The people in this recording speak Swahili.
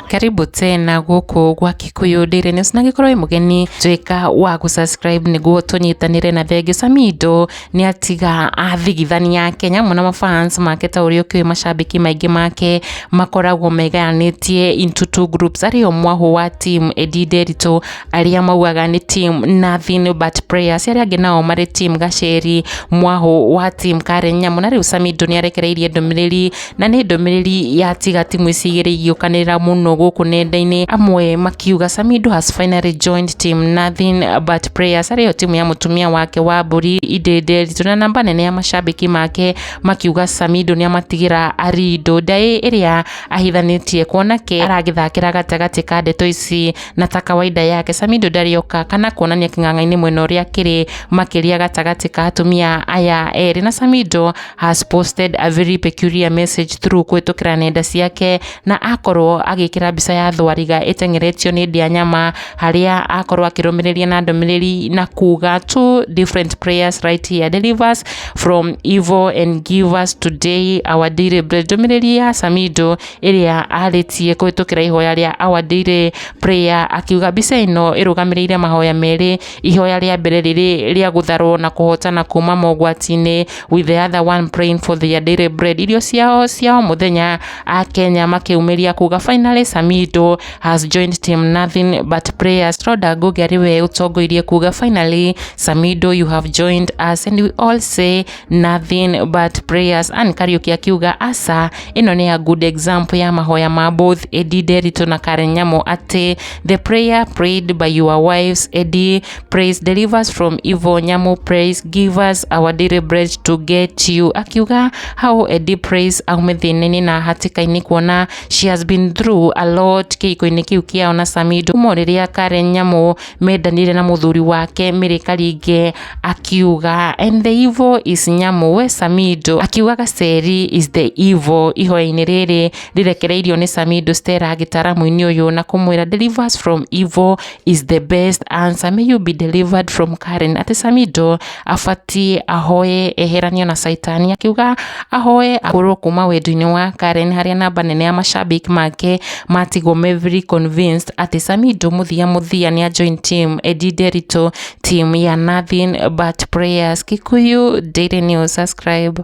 Karibu tena guku gwa Kikuyu Daily News, na gikorwo mugeni twika wa gusubscribe niguo tunyitanire na Edday Samidoh niatiga athigithania Kenya muno mafans make ta ūria ūkiu mashabiki maingi make makoragwo megayaniyie into two groups, ario mwahū wa team Edday Nderitu aria maugaga ni team nothing but prayers, aria angi Nao Mari team Gaceri mwahū wa team Karen Nyamú na Riu Samidoh niarekereirie ndumiriri na ni ndumiriri yatiga timu ici igiri igiukanirira muno guku nenda-ini, amwe makiuga Samidoh has finally joined team nothing but prayers, ario timu ya mutumia wake wa mburi Edday Nderitu, na namba nene ya mashabiki make makiuga Samidoh ni amatigira arindo ndai iria ahithanitie kuona ke aragithakira gatagati ka ndeto ici, na ta kawaida yake Samidoh ndarioka kana kuonania king'ang'a-ini mwena uria kiri makiria gatagati ka atumia aya eri, na Samidoh has posted a very peculiar message through kwitukira nenda ciake, na akorwo agikira mbica ya thwariga itengeretio ni Ndianyama haria akorwo akirumiriria na ndumiriri na kuga two different prayers right here: deliver us from evil and give us today our daily bread. Ndumiriri ya Samidoh iria aritie kwitukira ihoya ria our daily prayer akiuga mbica ino irugamirire mahoya meri, ihoya ria mbere riri ria gutharwo na kuhotana kuma mogwati-ini, with the other one praying for their daily bread, irio ciao muthenya. Akenya makiumiria kuga finally Samidoh has joined team nothing but prayers. Roda Ngũngi we utongoirie kuga finally Samidoh you have joined us and we all say nothing but prayers, and Kariuki akiuga asa ino ni a good example ya mahoya ma both Edday Nderitu na Karen Nyamú ati the prayer prayed by your wives. Edday prays deliver us from evil, Nyamú prays give us our daily bread to get you. Akiuga how Edday prays aumethini na hatika-ini kuona she has been through a lot kiiko-ini kiu kiao na Samidoh moriria Karen Nyamũ mendanire na muthuri wake Mirikaringe, akiuga and the evil is Nyamũ, we Samidoh akiuga Gaceri is the evil. Ihoya-ini riri rirekereirio ni Samidoh Stella agitara Muini uyu na kumwira deliver us from evil is the best answer, may you be delivered from Karen. Ati Samidoh afati ahoe eheranio na saitani, akiuga ahoe akurwo kuma wendi-ini wa Karen haria namba nene ya mashabiki make matigwo me very convinced ati Samidoh muthia ni a join team Edday Nderitu team ya nothing but prayers. Kikuyu Daily News, subscribe.